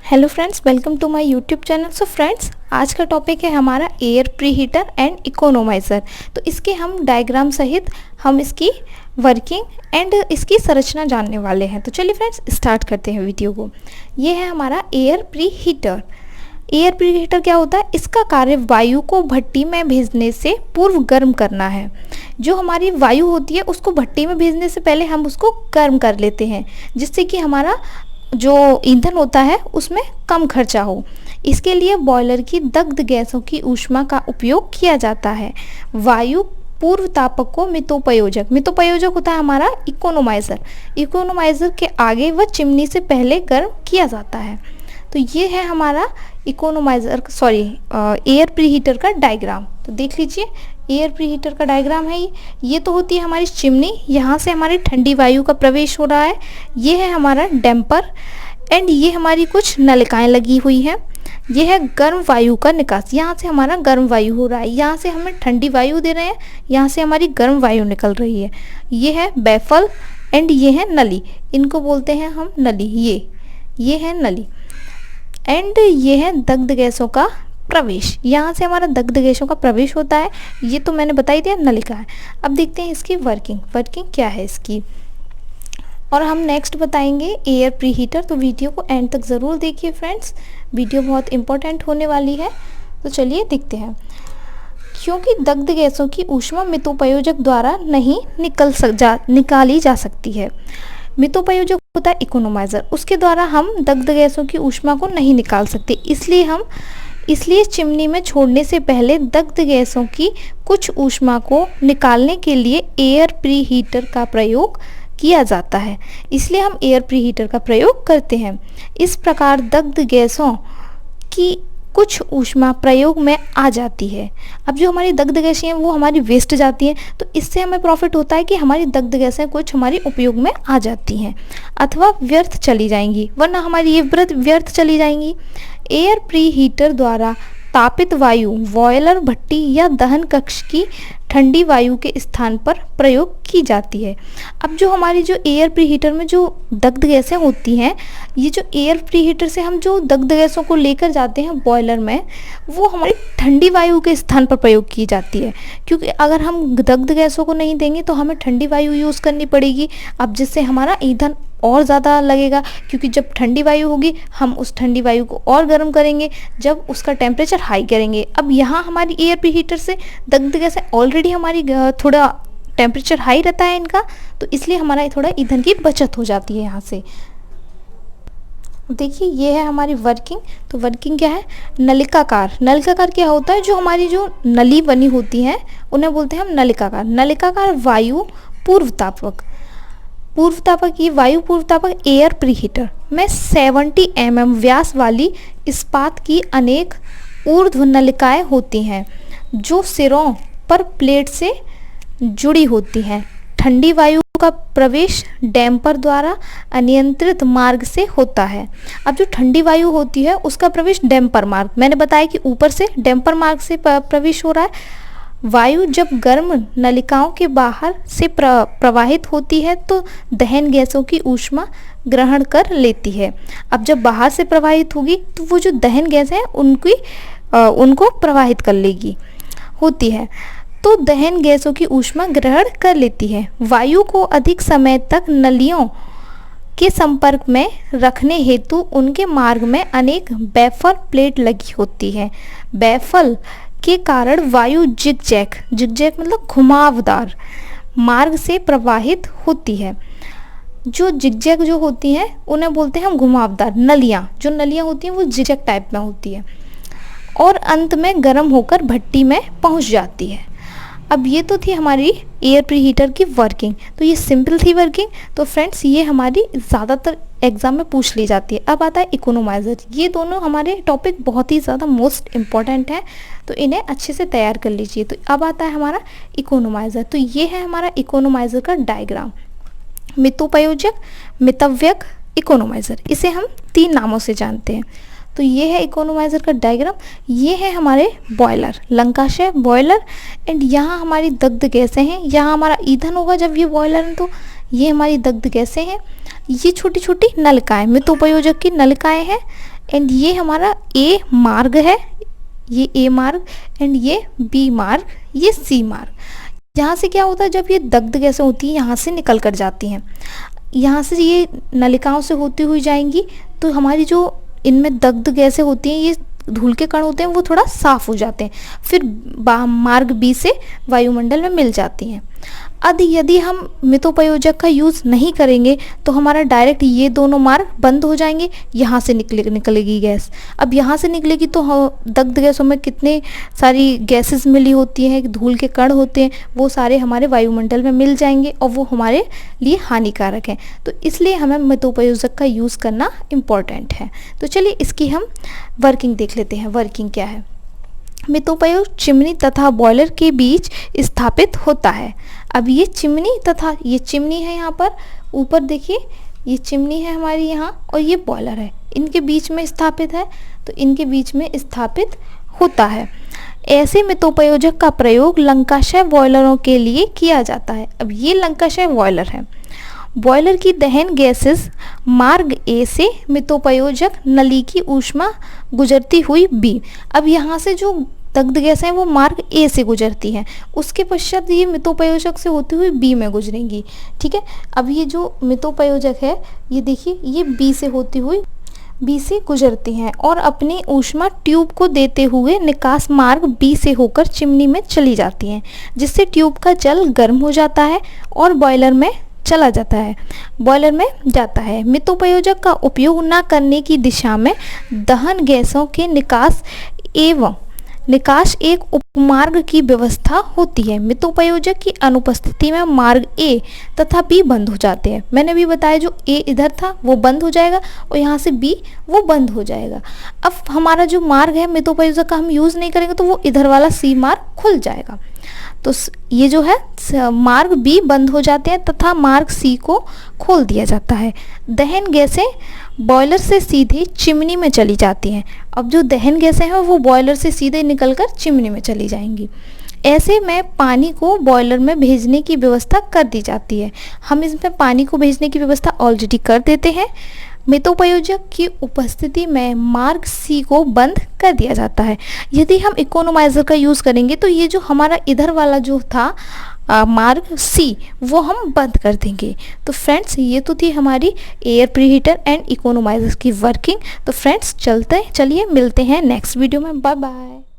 Hello friends, welcome to my YouTube channel. So friends, आज का topic है हमारा एयर प्रीहीटर एंड इकोनोमाइज़र। तो इसके हम डायग्राम सहित हम इसकी वर्किंग एंड इसकी संरचना जानने वाले हैं। तो चलिए फ्रेंड्स, स्टार्ट करते हैं वीडियो को। ये है हमारा एयर प्रीहीटर। एयर प्रीहीटर क्या होता है? इसका कार्य वायु को भट्टी में भेजने से पूर्व गर्म करना है। जो हमारी वायु होती है उसको भट्टी में भेजने से पहले हम उसको गर्म कर लेते हैं, जिससे कि हमारा जो ईंधन होता है उसमें कम खर्चा हो। इसके लिए बॉयलर की दग्ध गैसों की ऊष्मा का उपयोग किया जाता है। वायु पूर्व तापक को मितोपयोजक होता है हमारा इकोनोमाइज़र। इकोनोमाइज़र के आगे व चिमनी से पहले गर्म किया जाता है। तो ये है हमारा एयर प्रीहीटर का डायग्राम। तो देख लीजिए, एयर प्रीहीटर का डायग्राम है ये तो होती है हमारी चिमनी। यहाँ से हमारी ठंडी वायु का प्रवेश हो रहा है। ये है हमारा डैम्पर एंड ये हमारी कुछ नलिकाएं लगी हुई हैं। ये है गर्म वायु का निकास। यहाँ से हमारा गर्म वायु हो रहा है, यहाँ से हमें ठंडी वायु दे रहे हैं, यहाँ से हमारी गर्म वायु निकल रही है। ये है बैफल एंड ये है नली, इनको बोलते हैं हम नली। ये है नली एंड ये है दग्ध गैसों का प्रवेश। यहाँ से हमारा दग्ध गैसों का प्रवेश होता है। ये तो मैंने बता ही दिया, नलिका है। अब देखते हैं इसकी वर्किंग क्या है इसकी, और हम नेक्स्ट बताएंगे एयर प्रीहीटर। तो वीडियो को एंड तक ज़रूर देखिए फ्रेंड्स, वीडियो बहुत इंपॉर्टेंट होने वाली है। तो चलिए देखते हैं। क्योंकि दग्ध गैसों की ऊष्मा मितोपयोजक द्वारा नहीं निकाली जा सकती है। मितोपयोजक होता है इकोनोमाइज़र, उसके द्वारा हम दग्ध गैसों की ऊष्मा को नहीं निकाल सकते। इसलिए चिमनी में छोड़ने से पहले दग्ध गैसों की कुछ ऊष्मा को निकालने के लिए एयर प्रीहीटर का प्रयोग किया जाता है। इसलिए हम एयर प्रीहीटर का प्रयोग करते हैं। इस प्रकार दग्ध गैसों की कुछ ऊष्मा प्रयोग में आ जाती है। अब जो हमारी दग्ध गैसें हैं वो हमारी वेस्ट जाती हैं, तो इससे हमें प्रॉफिट होता है कि हमारी दग्ध गैसें कुछ हमारी उपयोग में आ जाती हैं अथवा व्यर्थ चली जाएंगी, वरना हमारी ये व्यर्थ चली जाएंगी। एयर प्रीहीटर द्वारा तापित वायु बॉयलर भट्टी या दहन कक्ष की ठंडी वायु के स्थान पर प्रयोग की जाती है। अब जो हमारी जो एयर प्रीहीटर में जो दग्ध गैसें होती हैं, ये जो एयर प्रीहीटर से हम जो दग्ध गैसों को लेकर जाते हैं बॉयलर में, वो हमारी ठंडी वायु के स्थान पर प्रयोग की जाती है। क्योंकि अगर हम दग्ध गैसों को नहीं देंगे तो हमें ठंडी वायु यूज़ करनी पड़ेगी। अब जिससे हमारा ईंधन और ज़्यादा लगेगा, क्योंकि जब ठंडी वायु होगी हम उस ठंडी वायु को और गर्म करेंगे जब उसका टेम्परेचर हाई करेंगे। अब यहाँ हमारी एयर प्रीहीटर से दग्ध गैसें ऑलरेडी हमारी थोड़ा टेम्परेचर हाई रहता है इनका, तो इसलिए हमारा थोड़ा ईंधन की बचत हो जाती है यहाँ से। देखिए, ये है हमारी वर्किंग। तो वर्किंग क्या है? नलिकाकार क्या होता है? जो हमारी जो नली बनी होती है उन्हें बोलते हैं हम नलिकाकार वायु पूर्व तापक एयर प्रीहीटर में 70 mm व्यास वाली इस्पात की अनेक ऊर्ध्व नलिकाएं होती हैं जो सिरों पर प्लेट से जुड़ी होती हैं। ठंडी वायु का प्रवेश डैम्पर द्वारा अनियंत्रित मार्ग से होता है। अब जो ठंडी वायु होती है उसका प्रवेश डैम्पर मार्ग, मैंने बताया कि ऊपर से डैम्पर मार्ग से प्रवेश हो रहा है। वायु जब गर्म नलिकाओं के बाहर से प्रवाहित होती है तो दहन गैसों की ऊष्मा ग्रहण कर लेती है। अब जब बाहर से प्रवाहित होगी तो वो जो दहन गैस है उनको प्रवाहित कर लेगी होती है, तो दहन गैसों की ऊष्मा ग्रहण कर लेती है। वायु को अधिक समय तक नलियों के संपर्क में रखने हेतु उनके मार्ग में अनेक बैफल प्लेट लगी होती है। बैफल के कारण वायु जिगजैग मतलब घुमावदार मार्ग से प्रवाहित होती है। जो जिगजैग जो होती हैं उन्हें बोलते हैं हम घुमावदार नलियाँ। जो नलियाँ होती हैं वो जिगजैग टाइप में होती है और अंत में गर्म होकर भट्टी में पहुंच जाती है। अब ये तो थी हमारी एयर प्रीहीटर की वर्किंग। तो ये सिंपल थी वर्किंग। तो फ्रेंड्स, ये हमारी ज़्यादातर एग्जाम में पूछ ली जाती है। अब आता है इकोनोमाइज़र। ये दोनों हमारे टॉपिक बहुत ही ज़्यादा मोस्ट इम्पॉर्टेंट हैं, तो इन्हें अच्छे से तैयार कर लीजिए। तो अब आता है हमारा इकोनोमाइज़र। तो ये है हमारा इकोनोमाइज़र का डायग्राम। मितोपयोजक, मितव्यक, इकोनोमाइज़र, इसे हम 3 नामों से जानते हैं। तो ये है इकोनोमाइज़र का डायग्राम। ये है हमारे बॉयलर, लंकाशय बॉयलर एंड यहाँ हमारी दग्ध गैसें हैं। यहाँ हमारा ईंधन होगा जब ये बॉयलर है, तो ये हमारी दग्ध गैसें हैं। ये छोटी छोटी नलिकाएं मितोपयोजक की नलिकाएं हैं। एंड ये हमारा ए मार्ग है, ये ए मार्ग, एंड ये बी मार्ग, ये सी मार्ग। यहाँ से क्या होता है, जब ये दग्ध गैसें होती हैं यहाँ से निकल कर जाती हैं, यहाँ से ये नलिकाओं से होती हुई जाएंगी, तो हमारी जो इनमें दग्ध गैसें होती हैं, ये धूल के कण होते हैं, वो थोड़ा साफ हो जाते हैं, फिर मार्ग बी से वायुमंडल में मिल जाती हैं। अब यदि हम मितोपयोजक का यूज़ नहीं करेंगे तो हमारा डायरेक्ट ये दोनों मार्ग बंद हो जाएंगे, यहाँ से निकलेगी गैस। अब यहाँ से निकलेगी तो दग्ध गैसों में कितने सारी गैसेस मिली होती हैं, धूल के कण होते हैं, वो सारे हमारे वायुमंडल में मिल जाएंगे और वो हमारे लिए हानिकारक हैं। तो इसलिए हमें मितोपयोजक का यूज़ करना इम्पॉर्टेंट है। तो चलिए इसकी हम वर्किंग देख लेते हैं। वर्किंग क्या है? मितोपयोग चिमनी तथा बॉयलर के बीच स्थापित होता है। अब ये चिमनी तथा ये चिमनी है, यहाँ पर ऊपर देखिए ये चिमनी है हमारी यहाँ, और ये बॉयलर है, इनके बीच में स्थापित है, तो इनके बीच में स्थापित होता है। ऐसे मितोपयोजक का प्रयोग लंकाशय बॉयलरों के लिए किया जाता है। अब ये लंकाशय बॉयलर है। बॉयलर की दहन गैसेस मार्ग ए से मितोपयोजक नली की ऊष्मा गुजरती हुई बी। अब यहाँ से जो दग्ध गैसें हैं वो मार्ग ए से गुजरती हैं, उसके पश्चात ये मितोपयोजक से होती हुई बी में गुजरेंगी। ठीक है, अब ये जो मितोपयोजक है ये देखिए ये बी से होती हुई बी से गुजरती हैं और अपनी ऊष्मा ट्यूब को देते हुए निकास मार्ग बी से होकर चिमनी में चली जाती हैं, जिससे ट्यूब का जल गर्म हो जाता है और बॉयलर में चला जाता है, बॉयलर में जाता है। मितोपयोजक का उपयोग न करने की दिशा में दहन गैसों के निकास एवं निकास एक उपमार्ग की व्यवस्था होती है। मितोपयोजक की अनुपस्थिति में मार्ग ए तथा बी बंद हो जाते हैं। मैंने भी बताया जो ए इधर था वो बंद हो जाएगा और यहाँ से बी वो बंद हो जाएगा। अब हमारा जो मार्ग है मितोपयोजक का हम यूज़ नहीं करेंगे तो वो इधर वाला सी मार्ग खुल जाएगा। तो ये जो है मार्ग बी बंद हो जाते हैं तथा मार्ग सी को खोल दिया जाता है। दहन गैसें बॉयलर से सीधे चिमनी में चली जाती हैं। अब जो दहन गैसें हैं वो बॉयलर से सीधे निकलकर चिमनी में चली जाएंगी। ऐसे में पानी को बॉयलर में भेजने की व्यवस्था कर दी जाती है। हम इसमें पानी को भेजने की व्यवस्था ऑलरेडी कर देते हैं। मितोपयोजक की उपस्थिति में मार्ग सी को बंद कर दिया जाता है। यदि हम इकोनोमाइजर का यूज़ करेंगे तो ये जो हमारा इधर वाला जो था मार्ग सी वो हम बंद कर देंगे। तो फ्रेंड्स ये तो थी हमारी एयर प्रीहीटर एंड इकोनोमाइजर की वर्किंग। तो फ्रेंड्स चलिए मिलते हैं नेक्स्ट वीडियो में। Bye bye.